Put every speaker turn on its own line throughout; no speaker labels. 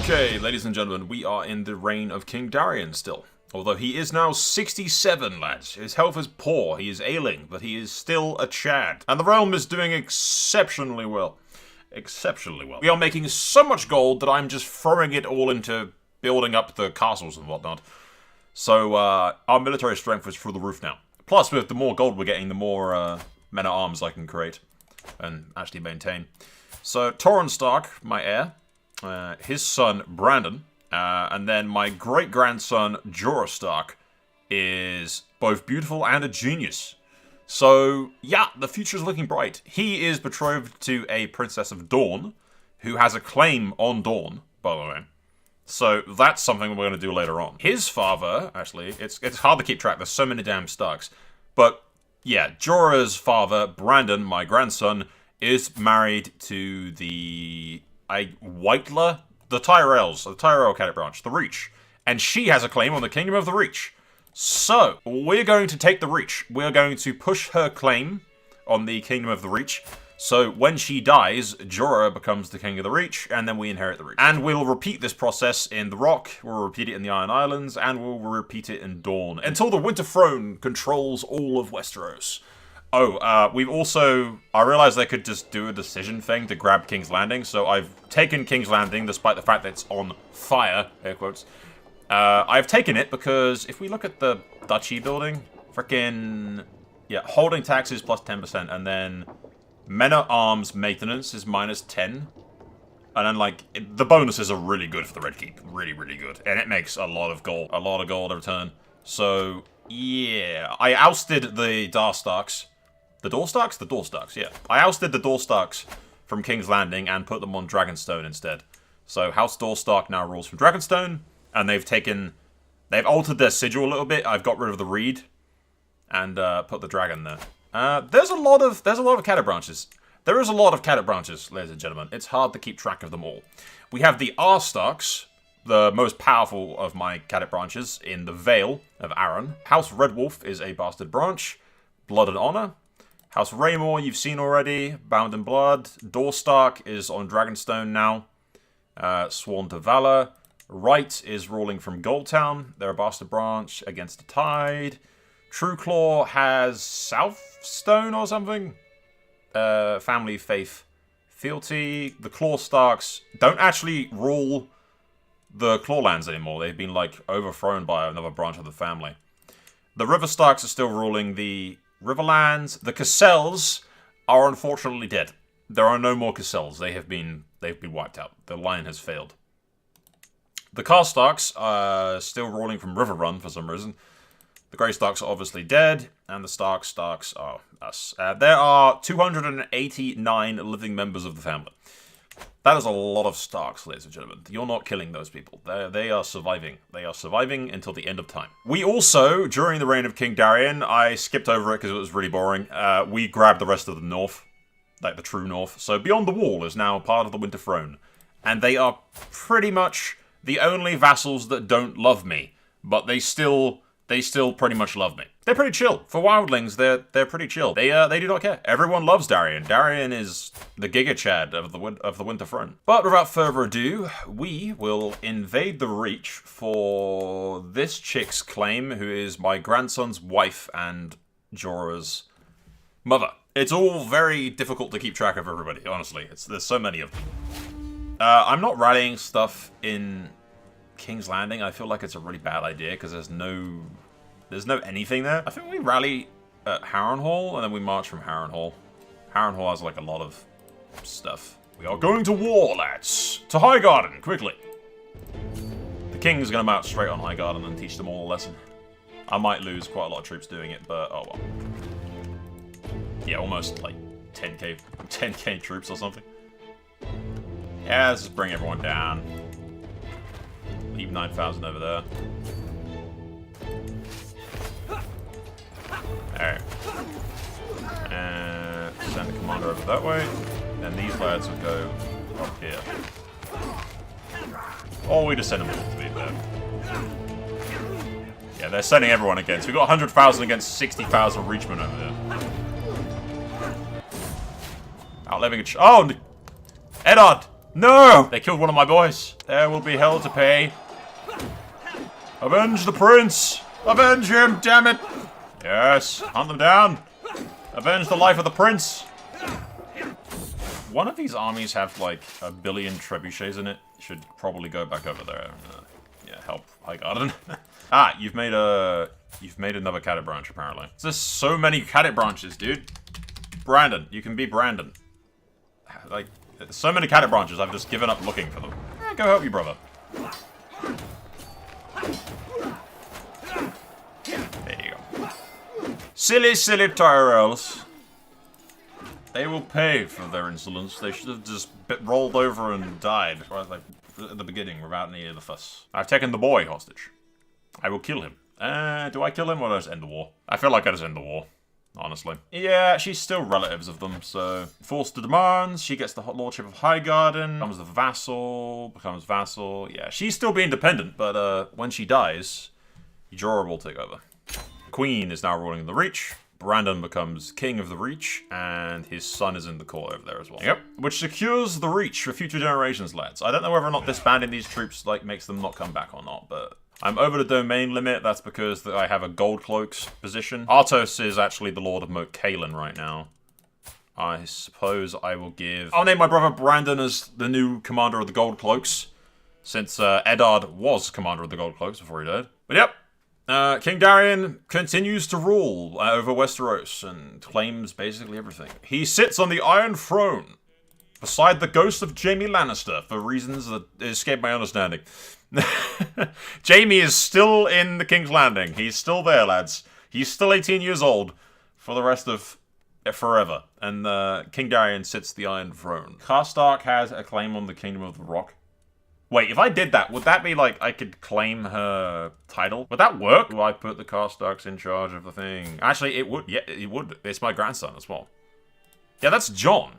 Okay, ladies and gentlemen, we are in the reign of King Darion still. Although he is now 67, lads. His health is poor, he is ailing, but he is still a Chad. And the realm is doing exceptionally well. Exceptionally well. We are making so much gold that I'm just throwing it all into building up the castles and whatnot. So, our military strength is through the roof now. Plus, with the more gold we're getting, the more men-at-arms I can create and actually maintain. So, Torrhen Stark, my heir, his son, Brandon, and then my great-grandson, Jorah Stark, is both beautiful and a genius. So, yeah, the future's looking bright. He is betrothed to a Princess of Dawn, who has a claim on Dawn, by the way. So, that's something we're going to do later on. His father, actually, it's hard to keep track, there's so many damn Starks. But, yeah, Jorah's father, Brandon, my grandson, is married to the Whiteler, the Tyrell Cadet Branch, the Reach. And she has a claim on the Kingdom of the Reach. So, we're going to take the Reach. We're going to push her claim on the Kingdom of the Reach. So, when she dies, Jorah becomes the King of the Reach, and then we inherit the Reach. And we'll repeat this process in the Rock, we'll repeat it in the Iron Islands, and we'll repeat it in Dawn. Until the Winter Throne controls all of Westeros. Oh, we've also... I realized I could just do a decision thing to grab King's Landing, so I've taken King's Landing, despite the fact that it's on fire, air quotes. I've taken it because if we look at the duchy building, frickin'... yeah, holding taxes plus 10%, and then men-at-arms maintenance is minus 10. And then, like, the bonuses are really good for the Red Keep. Really, really good. And it makes a lot of gold. A lot of gold every turn. So, yeah. I ousted the Darstarks. The Doorstarks? The Doorstarks, yeah. I ousted the Doorstarks from King's Landing and put them on Dragonstone instead. So House Stark now rules from Dragonstone, and they've altered their sigil a little bit. I've got rid of the reed and put the dragon there. There's a lot of Cadet Branches. There is a lot of Cadet Branches, ladies and gentlemen. It's hard to keep track of them all. We have the Starks, the most powerful of my Cadet Branches in the Vale of Arryn. House Redwolf is a bastard branch. Blood and Honor. House Raymore, you've seen already. Bound in Blood. Doorstark is on Dragonstone now. Sworn to Valor. Wright is ruling from Goldtown. They're a bastard branch against the tide. Trueclaw has Southstone or something. Family Faith Fealty. The Claw Starks don't actually rule the Clawlands anymore. They've been, like, overthrown by another branch of the family. The River Starks are still ruling the Riverlands. The Castells are unfortunately dead. There are no more Castells. They've been wiped out. The line has failed. The Karstarks are still ruling from Riverrun for some reason. The Grey Starks are obviously dead, and the Starks are us. There are 289 living members of the family. That is a lot of Starks, ladies and gentlemen. You're not killing those people. They are surviving. They are surviving until the end of time. We also, during the reign of King Darion, I skipped over it because it was really boring, we grabbed the rest of the North, like the true North. So Beyond the Wall is now part of the Winter Throne, and they are pretty much the only vassals that don't love me, but they still pretty much love me. They're pretty chill. For wildlings, they're pretty chill. They do not care. Everyone loves Darion. Darion is the Giga Chad of the Winter Throne. But without further ado, we will invade the Reach for this chick's claim, who is my grandson's wife and Jorah's mother. It's all very difficult to keep track of everybody, honestly. There's so many of them. I'm not rallying stuff in King's Landing. I feel like it's a really bad idea because there's no anything there. I think we rally at Harrenhal and then we march from Harrenhal. Harrenhal has like a lot of stuff. We are going to war, lads! To Highgarden, quickly! The king's gonna mount straight on Highgarden and teach them all a lesson. I might lose quite a lot of troops doing it, but oh well. Yeah, almost like 10k troops or something. Yeah, let's just bring everyone down. Leave 9,000 over there. Alright. And send the commander over that way. And these lads will go up here. Or we just send them all to be fair. Yeah, they're sending everyone against. We've got 100,000 against 60,000 Reachmen over there. Outliving a oh! Eddard! No! They killed one of my boys. There will be hell to pay. Avenge the prince! Avenge him, damn it! Yes, hunt them down. Avenge the life of the prince. One of these armies have like 1 billion trebuchets in it. Should probably go back over there and yeah, help Highgarden. Ah, you've made another Cadet branch apparently. There's so many Cadet branches, dude. Brandon, you can be Brandon. Like, so many Cadet branches, I've just given up looking for them. Go help you, brother. There you go. Silly, silly Tyrells. They will pay for their insolence. They should have just rolled over and died right, like, at the beginning without any of the fuss. I've taken the boy hostage. I will kill him. Do I kill him or do I just end the war? I feel like I just end the war, honestly. Yeah, she's still relatives of them, so... Forced to demands, she gets the lordship of Highgarden, becomes the vassal, Yeah, she's still being dependent, but when she dies, Jorah will take over. Queen is now ruling the Reach. Brandon becomes king of the Reach, and his son is in the court over there as well. Yep. Which secures the Reach for future generations, lads. I don't know whether or not disbanding these troops, like, makes them not come back or not, but... I'm over the domain limit, that's because I have a Gold Cloaks position. Artos is actually the Lord of Moat Cailin right now. I suppose I will give... I'll name my brother Brandon as the new commander of the Gold Cloaks, since Eddard was commander of the Gold Cloaks before he died. But yep. King Darion continues to rule over Westeros and claims basically everything. He sits on the Iron Throne beside the ghost of Jaime Lannister for reasons that escape my understanding. Jaime is still in the King's Landing. He's still there, lads. He's still 18 years old for the rest of forever. And King Darion sits the Iron Throne. Karstark has a claim on the Kingdom of the Rock. Wait, if I did that, would that be like I could claim her title? Would that work? Do I put the Karstarks in charge of the thing? Actually, it would. Yeah, it would. It's my grandson as well. Yeah, that's John.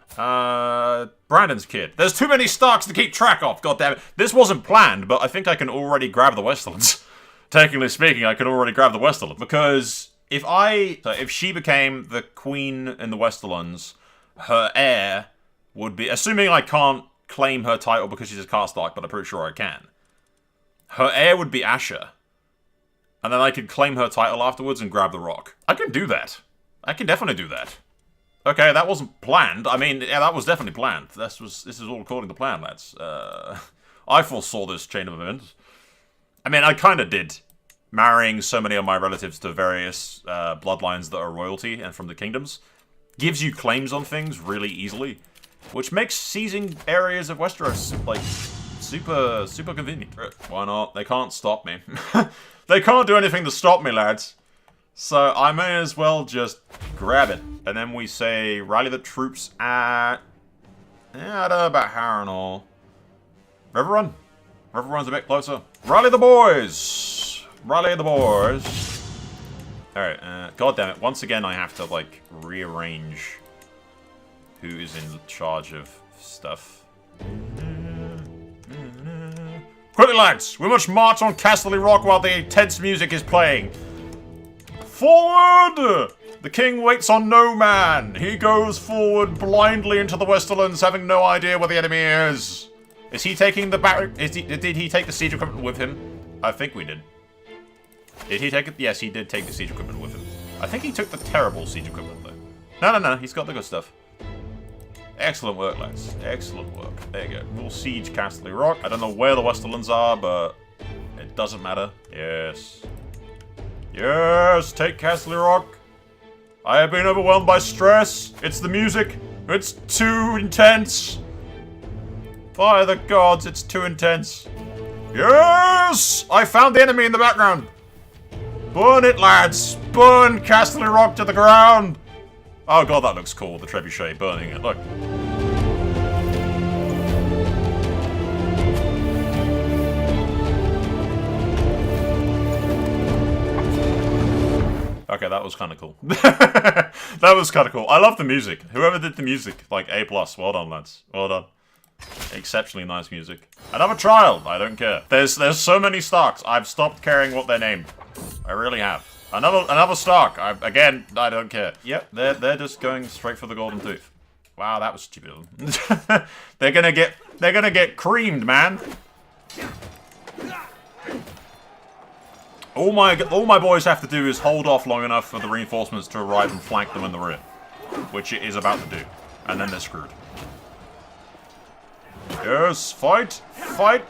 Brandon's kid. There's too many Starks to keep track of, goddammit. This wasn't planned, but I think I can already grab the Westerlands. Technically speaking, I can already grab the Westerlands. Because if she became the queen in the Westerlands, her heir would be, assuming I can't claim her title because she's a Karstark, but I'm pretty sure I can. Her heir would be Asher. And then I could claim her title afterwards and grab the rock. I can do that. I can definitely do that. Okay, that wasn't planned. I mean, yeah, that was definitely planned. This is all according to plan, lads. I foresaw this chain of events. I mean, I kind of did. Marrying so many of my relatives to various bloodlines that are royalty and from the kingdoms gives you claims on things really easily, which makes seizing areas of Westeros, like, super convenient. Why not? They can't stop me. They can't do anything to stop me, lads. So I may as well just grab it. And then we say, rally the troops at... Yeah, I don't know about Harrenhal. Riverrun? Riverrun's a bit closer. Rally the boys! Rally the boys. Alright, god damn it. Once again, I have to, like, rearrange who is in charge of stuff. Quickly, lads! We must march on Casterly Rock while the tense music is playing. Forward! The king waits on no man. He goes forward blindly into the Westerlands, having no idea where the enemy is. Is he taking the did he take the siege equipment with him? I think we did. Did he take it? Yes, he did take the siege equipment with him. I think he took the terrible siege equipment, though. No, he's got the good stuff. Excellent work, lads. Excellent work. There you go. We'll siege Casterly Rock. I don't know where the Westerlands are, but it doesn't matter. Yes. Yes, take Casterly Rock. I have been overwhelmed by stress. It's the music. It's too intense. By the gods, it's too intense. Yes! I found the enemy in the background. Burn it, lads. Burn Casterly Rock to the ground. Oh god, that looks cool. The trebuchet burning it. Look. Okay, that was kind of cool. That was kind of cool. I love the music. Whoever did the music, like A+. Well done, lads. Well done. Exceptionally nice music. Another trial. I don't care. There's so many Starks. I've stopped caring what they're named. I really have. Another Stark. Again, I don't care. Yep, they're just going straight for the golden tooth. Wow, that was stupid. They're gonna get They're gonna get creamed, man. All my boys have to do is hold off long enough for the reinforcements to arrive and flank them in the rear. Which it is about to do. And then they're screwed. Yes, fight! Fight!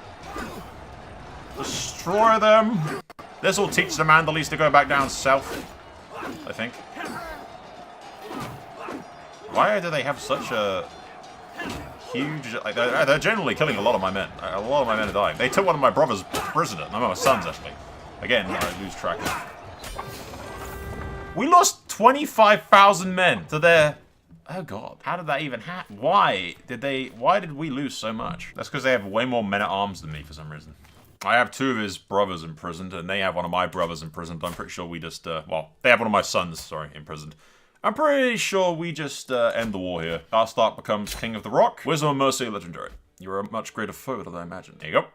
Destroy them! This will teach the Mandalese to go back down south. I think. Why do they have such a huge... Like, they're generally killing a lot of my men. A lot of my men are dying. They took one of my brothers prisoner. No, my sons, actually. Again, I lose track of. We lost 25,000 men to their... Oh god, how did that even happen? Why did we lose so much? That's because they have way more men-at-arms than me for some reason. I have 2 of his brothers imprisoned, and they have one of my brothers imprisoned. I'm pretty sure we just, well, they have one of my sons, sorry, imprisoned. I'm pretty sure we just end the war here. Karstark becomes King of the Rock. Wisdom and Mercy, legendary. You're a much greater foe than I imagined. There you go.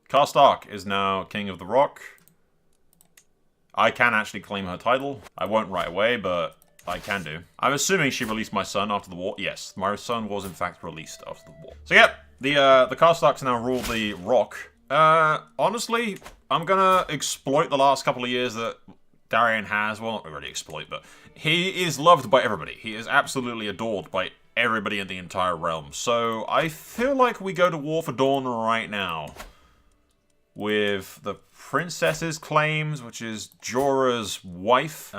Karstark is now King of the Rock. I can actually claim her title. I won't right away, but I can do. I'm assuming she released my son after the war. Yes, my son was in fact released after the war. So yeah, the Karstarks now rule the Rock. Honestly, I'm gonna exploit the last couple of years that Darion has. Well, not really exploit, but he is loved by everybody. He is absolutely adored by everybody in the entire realm. So I feel like we go to War for Dawn right now. With the Princess's claims, which is Jorah's wife.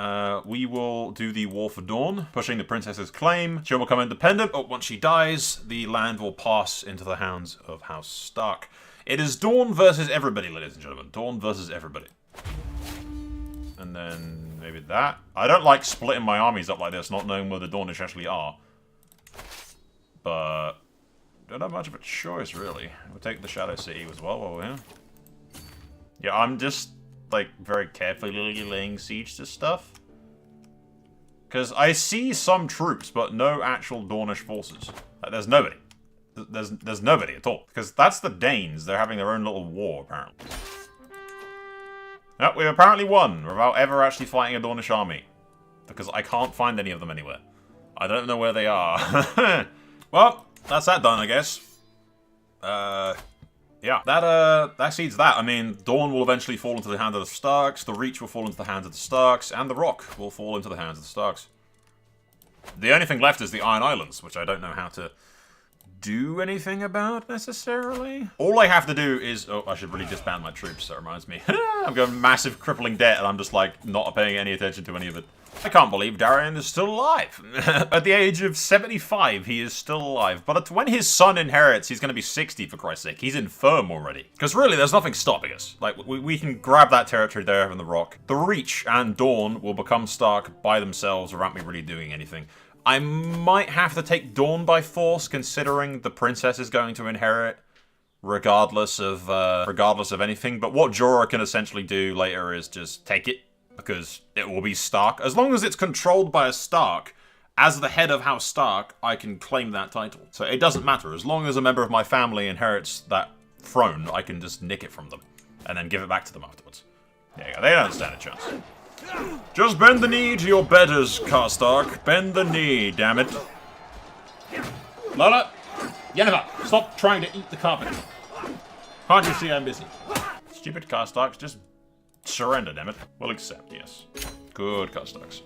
We will do the War for Dawn, pushing the Princess's claim. She'll become independent, but once she dies, the land will pass into the hands of House Stark. It is Dawn versus everybody, ladies and gentlemen. Dawn versus everybody. And then maybe that. I don't like splitting my armies up like this, not knowing where the Dornish actually are. But don't have much of a choice, really. We'll take the Shadow City as well while we're here. Yeah, I'm just, like, very carefully laying siege to stuff. Because I see some troops, but no actual Dornish forces. Like, there's nobody. There's nobody at all. Because that's the Danes. They're having their own little war, apparently. Yep, we've apparently won without ever actually fighting a Dornish army. Because I can't find any of them anywhere. I don't know where they are. Well, that's that done, I guess. Yeah, that seeds that. I mean, Dawn will eventually fall into the hands of the Starks, the Reach will fall into the hands of the Starks, and the Rock will fall into the hands of the Starks. The only thing left is the Iron Islands, which I don't know how to do anything about, necessarily. All I have to do is... Oh, I should really disband my troops, that reminds me. I've got massive crippling debt, and I'm just, like, not paying any attention to any of it. I can't believe Darion is still alive. At the age of 75, he is still alive. But when his son inherits, he's going to be 60, for Christ's sake. He's infirm already. Because really, there's nothing stopping us. Like, we can grab that territory there in the Rock. The Reach and Dawn will become Stark by themselves without me really doing anything. I might have to take Dawn by force, considering the princess is going to inherit, regardless of anything. But what Jorah can essentially do later is just take it. Because it will be Stark. As long as it's controlled by a Stark, as the head of House Stark, I can claim that title. So it doesn't matter. As long as a member of my family inherits that throne, I can just nick it from them. And then give it back to them afterwards. There you go. They don't stand a chance. Just bend the knee to your betters, Karstark. Bend the knee, damn it. Lola! Yennefer! Stop trying to eat the carpet. Can't you see I'm busy? Stupid Karstarks, just... surrender, damn it. We'll accept, yes. Good Karstarks.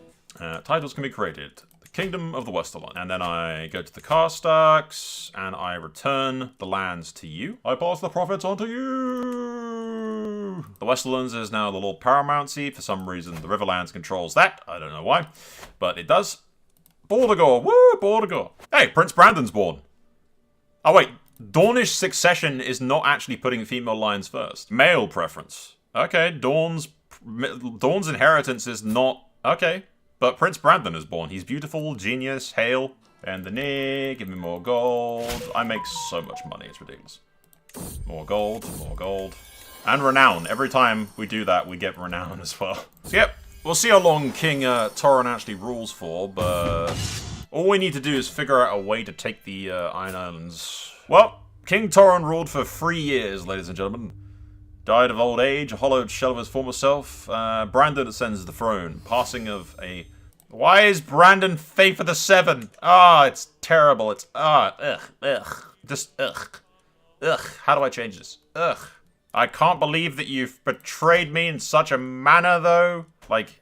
Titles can be created. The Kingdom of the Westerlands. And then I go to the Karstarks, and I return the lands to you. I pass the profits on to you! The Westerlands is now the Lord Paramountcy. For some reason, the Riverlands controls that. I don't know why, but it does. Bordagor! Woo! Bordagor! Hey, Prince Brandon's born. Oh wait, Dornish succession is not actually putting female lines first. Male preference. Okay, Dawn's inheritance is not... Okay, but Prince Brandon is born. He's beautiful, genius, hail. Bend the knee, give me more gold. I make so much money, it's ridiculous. More gold, more gold. And renown. Every time we do that, we get renown as well. So yep, we'll see how long King Torrhen actually rules for, but... all we need to do is figure out a way to take the Iron Islands. Well, King Torrhen ruled for 3 years, ladies and gentlemen. Died of old age, a hollowed shell of his former self. Brandon ascends the throne, passing of a... Why is Brandon Faith of the Seven? Ah, it's terrible. It's... ugh. Just, ugh. Ugh, how do I change this? Ugh. I can't believe that you've betrayed me in such a manner, though. Like,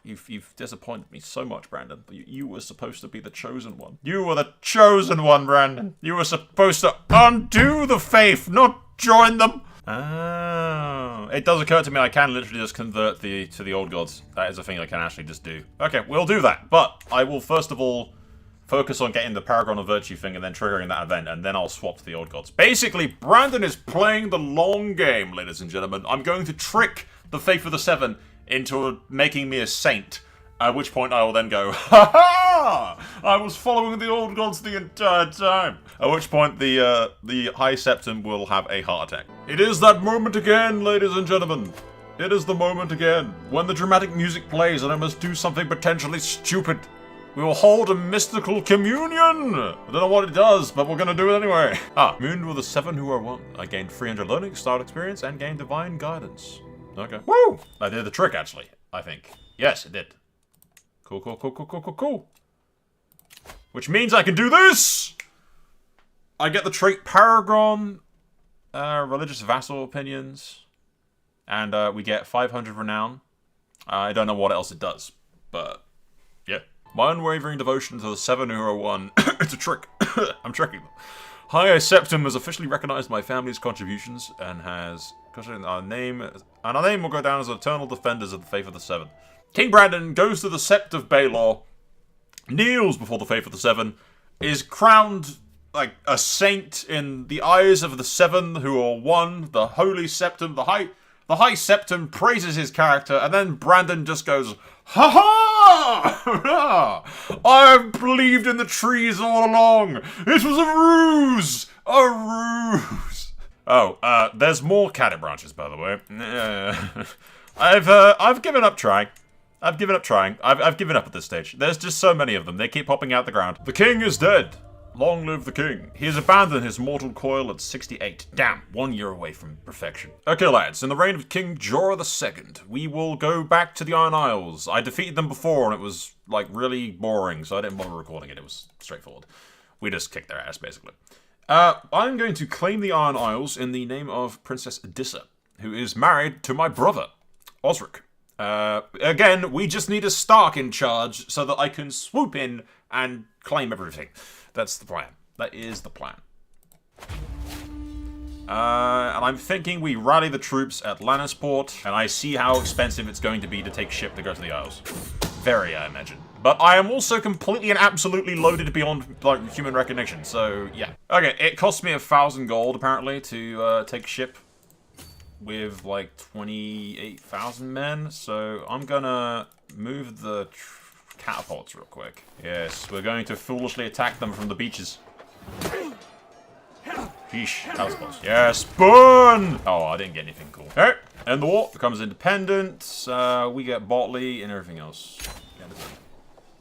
you've disappointed me so much, Brandon. You were supposed to be the chosen one. You were the chosen one, Brandon. You were supposed to undo the faith, not join them. Oh, it does occur to me I can literally just convert to the old gods. That is a thing I can actually just do. Okay, we'll do that. But I will first of all focus on getting the Paragon of Virtue thing and then triggering that event, and then I'll swap to the old gods. Basically, Brandon is playing the long game, ladies and gentlemen. I'm going to trick the Faith of the Seven into making me a saint, at which point I will then go, ha ha! I was following the old gods the entire time. At which point the High Septon will have a heart attack. It is that moment again, ladies and gentlemen. It is the moment again, when the dramatic music plays and I must do something potentially stupid. We will hold a mystical communion! I don't know what it does, but we're gonna do it anyway. Communed with the 7 who are 1. I gained 300 learning, start experience, and gained divine guidance. Okay. Woo! I did the trick, actually, I think. Yes, it did. Cool, cool, cool, cool, cool, cool, cool. Which means I can do this! I get the trait Paragon, religious vassal opinions, and we get 500 renown. I don't know what else it does, but yeah. My unwavering devotion to the 7 who are 1. It's a trick. I'm tricking them. High Septon has officially recognized my family's contributions and has our name will go down as eternal defenders of the Faith of the 7. King Brandon goes to the Sept of Baelor, kneels before the Faith of the 7, is crowned like a saint in the eyes of the 7 who are 1, the Holy Septon, the High Septon praises his character, and then Brandon just goes, ha ha! I have believed in the trees all along. It was a ruse! A ruse! Oh, there's more Cadet Branches, by the way. I've given up trying. I've given up trying. I've given up at this stage. There's just so many of them. They keep popping out the ground. The king is dead. Long live the king. He has abandoned his mortal coil at 68. Damn, 1 year away from perfection. Okay, lads, in the reign of King Jorah II, we will go back to the Iron Isles. I defeated them before, and it was, like, really boring, so I didn't bother recording it. It was straightforward. We just kicked their ass, basically. I'm going to claim the Iron Isles in the name of Princess Adissa, who is married to my brother, Osric. Again, we just need a Stark in charge so that I can swoop in and claim everything. That's the plan. That is the plan. And I'm thinking we rally the troops at Lannisport, and I see how expensive it's going to be to take ship to go to the Isles. Very, I imagine. But I am also completely and absolutely loaded beyond like human recognition, so yeah. Okay, it cost me 1,000 gold, apparently, to take ship with like 28,000 men, so I'm gonna move the catapults real quick. Yes, we're going to foolishly attack them from the beaches. Sheesh, that was close. Yes, burn! Oh, I didn't get anything cool. Alright, and the war becomes independent. We get Botley and everything else.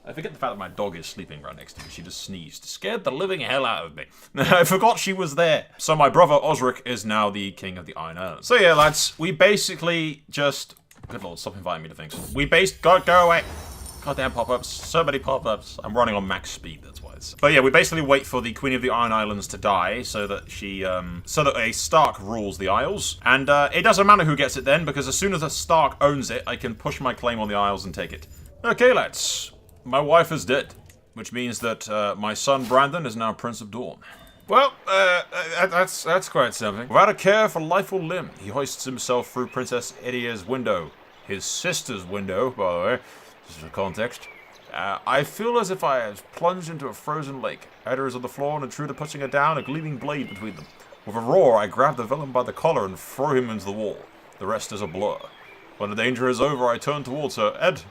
I forget the fact that my dog is sleeping right next to me. She just sneezed. Scared the living hell out of me. I forgot she was there. So my brother Osric is now the king of the Iron Islands. So yeah, lads, we basically just... Good lord, stop inviting me to things. Go away. Goddamn pop-ups. So many pop-ups. I'm running on max speed, that's why it's... But yeah, we basically wait for the Queen of the Iron Islands to die so that she, so that a Stark rules the Isles. And it doesn't matter who gets it then, because as soon as a Stark owns it, I can push my claim on the Isles and take it. Okay, lads. My wife is dead, which means that my son Brandon is now Prince of Dawn. Well, that's quite something. Without a care for life or limb, he hoists himself through Princess Edia's window. His sister's window, by the way, just for context. I feel as if I have plunged into a frozen lake. Edda is on the floor and Intruder pushing her down, a gleaming blade between them. With a roar, I grab the villain by the collar and throw him into the wall. The rest is a blur. When the danger is over, I turn towards her. Ed?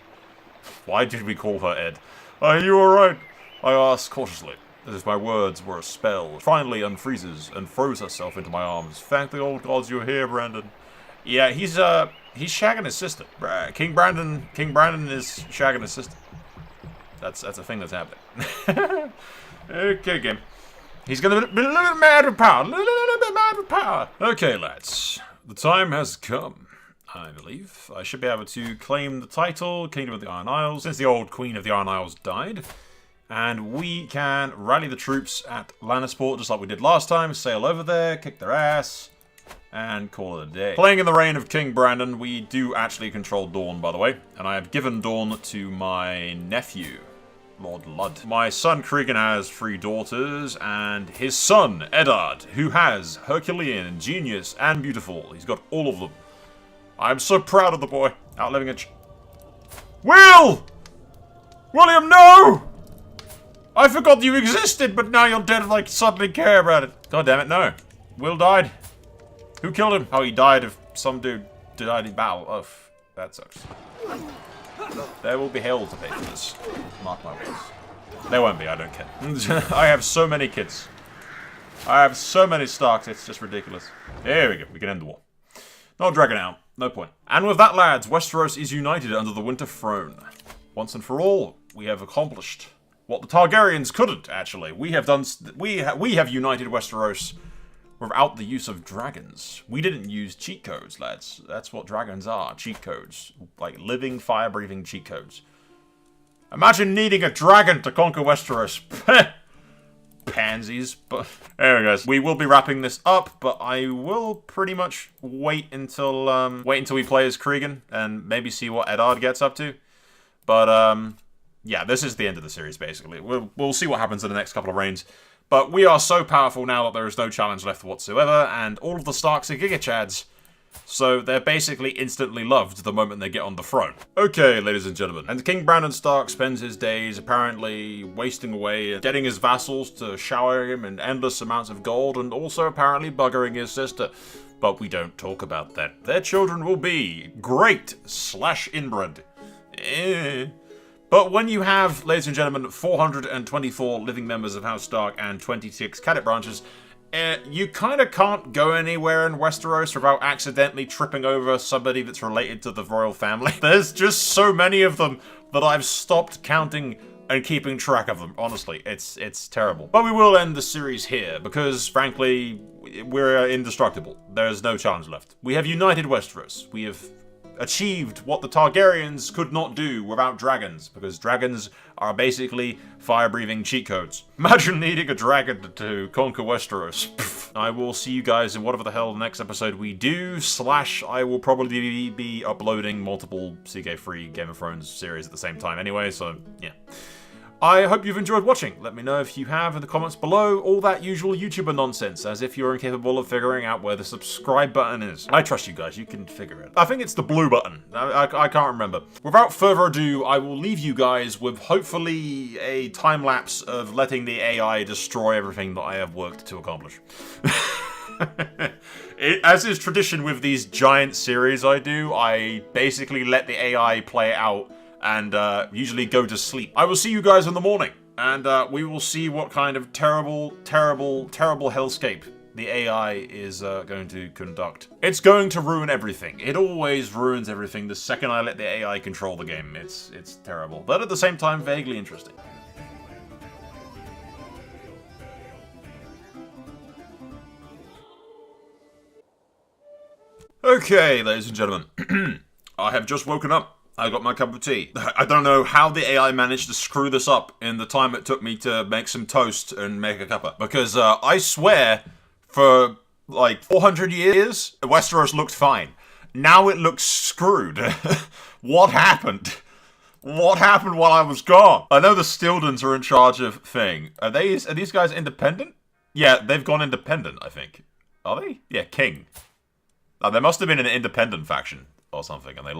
Why did we call her Ed? Are you alright? I asked cautiously, as if my words were a spell. Finally unfreezes and throws herself into my arms. Thank the old gods you're here, Brandon. Yeah, he's shagging his sister. King Brandon is shagging his sister. That's a thing that's happening. Okay, game. He's gonna be a little bit mad with power. A little bit mad with power. Okay, lads. The time has come. I believe. I should be able to claim the title, Kingdom of the Iron Isles, since the old Queen of the Iron Isles died. And we can rally the troops at Lannisport just like we did last time. Sail over there, kick their ass, and call it a day. Playing in the reign of King Brandon, we do actually control Dorne, by the way. And I have given Dorne to my nephew, Lord Ludd. My son Cregan has 3 daughters, and his son, Eddard, who has Herculean, Genius, and Beautiful. He's got all of them. I'm so proud of the boy. Outliving a Will! William, no! I forgot you existed, but now you're dead and I suddenly care about it. God damn it, no. Will died. Who killed him? Oh, he died of some dude died in battle. Oh, that sucks. There will be hell to pay for this. Mark my words. There won't be, I don't care. I have so many kids. I have so many Starks, it's just ridiculous. There we go, we can end the war. Not dragging out, no point. And with that, lads, Westeros is united under the Winter Throne. Once and for all, we have accomplished what the Targaryens couldn't, actually. We have united Westeros without the use of dragons. We didn't use cheat codes, lads. That's what dragons are, cheat codes. Like living, fire-breathing cheat codes. Imagine needing a dragon to conquer Westeros. Pansies. But anyway, guys, we will be wrapping this up, but I will pretty much wait until we play as Cregan and maybe see what Eddard gets up to. But yeah, this is the end of the series, basically. We'll see what happens in the next couple of reigns. But we are so powerful now that there is no challenge left whatsoever, and all of the Starks are Gigachads, so they're basically instantly loved the moment they get on the throne. Okay, ladies and gentlemen, and King Brandon Stark spends his days apparently wasting away, getting his vassals to shower him in endless amounts of gold, and also apparently buggering his sister. But we don't talk about that. Their children will be great/inbred. But when you have, ladies and gentlemen, 424 living members of House Stark and 26 Cadet Branches, you kind of can't go anywhere in Westeros without accidentally tripping over somebody that's related to the royal family. There's just so many of them that I've stopped counting and keeping track of them. Honestly, it's terrible. But we will end the series here because, frankly, we're indestructible. There's no challenge left. We have united Westeros. We have achieved what the Targaryens could not do without dragons, because dragons are basically fire-breathing cheat codes. Imagine needing a dragon to conquer Westeros. I will see you guys in whatever the hell the next episode we do, / I will probably be uploading multiple CK3 Game of Thrones series at the same time anyway, so yeah. I hope you've enjoyed watching. Let me know if you have in the comments below. All that usual YouTuber nonsense, as if you're incapable of figuring out where the subscribe button is. I trust you guys, you can figure it. I think it's the blue button. I can't remember. Without further ado, I will leave you guys with hopefully a time lapse of letting the AI destroy everything that I have worked to accomplish. As is tradition with these giant series I do, I basically let the AI play it out and usually go to sleep. I will see you guys in the morning, and we will see what kind of terrible, terrible, terrible hellscape the AI is going to conduct. It's going to ruin everything. It always ruins everything the second I let the AI control the game. It's terrible, but at the same time, vaguely interesting. Okay, ladies and gentlemen, I have just woken up. I got my cup of tea. I don't know how the AI managed to screw this up in the time it took me to make some toast and make a cuppa. Because I swear, for like 400 years, Westeros looked fine. Now it looks screwed. What happened? What happened while I was gone? I know the Stildens are in charge of thing. Are these guys independent? Yeah, they've gone independent, I think. Are they? Yeah, King. There must have been an independent faction or something, and they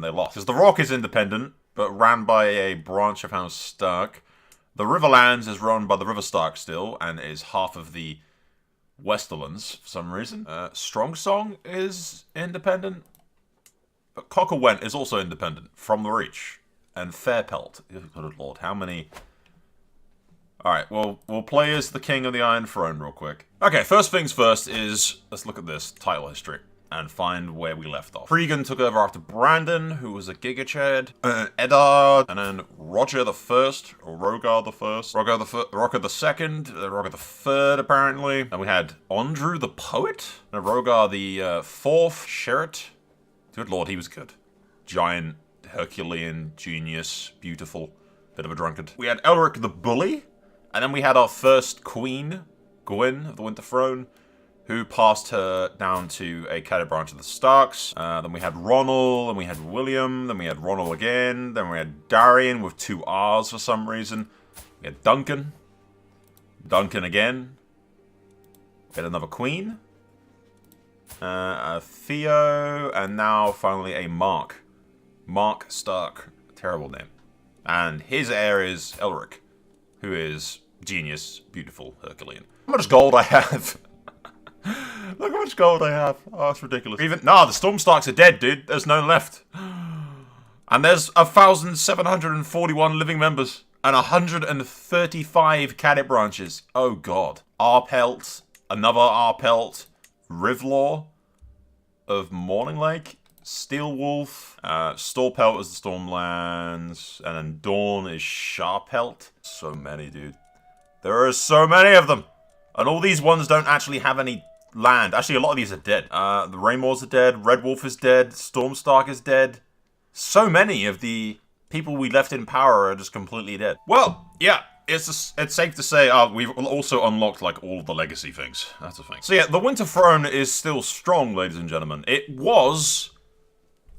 lost. Because the Rock is independent, but ran by a branch of House Stark. The Riverlands is run by the River Stark still, and is half of the Westerlands for some reason. Strong Song is independent, but Cocker Went is also independent from the Reach. And Fairpelt. Good lord, how many? Alright, well, we'll play as the King of the Iron Throne real quick. Okay, first things first is, let's look at this title history and find where we left off. Cregan took over after Brandon, who was a Gigachad, Eddard, and then Roger the First, or Rogar the First, Roger the Second, Roger the Third, apparently. And we had Andrew the Poet, and Rogar the Fourth, Sherritt. Good lord, he was good. Giant, Herculean, genius, beautiful. Bit of a drunkard. We had Elric the Bully, and then we had our first queen, Gwyn of the Winter Throne, who passed her down to a Cadet Branch of the Starks. Then we had Ronald, then we had William, then we had Ronald again, then we had Darion with 2 R's for some reason. We had Duncan. Duncan again. We had another queen. A Theo, and now finally a Mark. Mark Stark. Terrible name. And his heir is Elric, who is genius, beautiful, Herculean. How much gold I have? Look how much gold I have. Oh, it's ridiculous. Nah, the Stormstarks are dead, dude. There's none left. And there's 1,741 living members. And 135 Cadet Branches. Oh, God. Arpelt. Another Arpelt. Rivlaw of Morning Lake. Steelwolf. Storpelt is the Stormlands. And then Dawn is Sharpelt. So many, dude. There are so many of them. And all these ones don't actually have any land. Actually, a lot of these are dead. The Raymores are dead. Red Wolf is dead. Stormstark is dead. So many of the people we left in power are just completely dead. Well, yeah. It's safe to say we've also unlocked, like, all of the legacy things. That's a thing. So yeah, the Winter Throne is still strong, ladies and gentlemen. It was,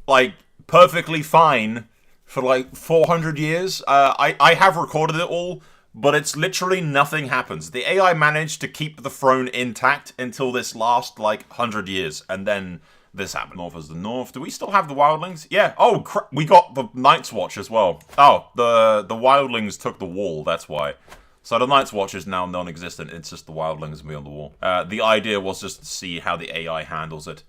like, perfectly fine for, like, 400 years. I have recorded it all, but it's literally nothing happens. The AI managed to keep the throne intact until this last, like, 100 years, and then this happened. North is the North. Do we still have the Wildlings? Yeah. Oh, we got the Night's Watch as well. Oh, the Wildlings took the wall, that's why. So the Night's Watch is now non-existent. It's just the Wildlings and me on the wall. The idea was just to see how the AI handles it.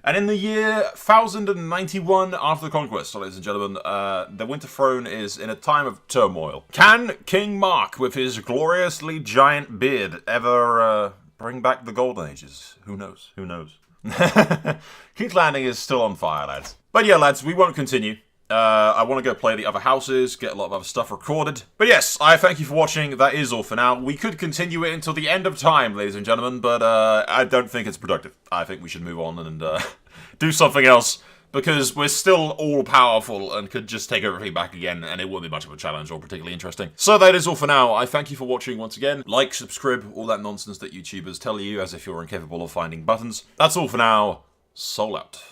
And in the year 1091 after the conquest, ladies and gentlemen, the Winter Throne is in a time of turmoil. Can King Mark, with his gloriously giant beard, ever bring back the Golden Ages? Who knows? Who knows? King's Landing is still on fire, lads. But yeah, lads, we won't continue. I want to go play the other houses, get a lot of other stuff recorded. But yes, I thank you for watching. That is all for now. We could continue it until the end of time, ladies and gentlemen, but I don't think it's productive. I think we should move on and do something else, because we're still all-powerful and could just take everything back again, and it wouldn't be much of a challenge or particularly interesting. So that is all for now. I thank you for watching once again. Like, subscribe, all that nonsense that YouTubers tell you as if you're incapable of finding buttons. That's all for now. Soul out.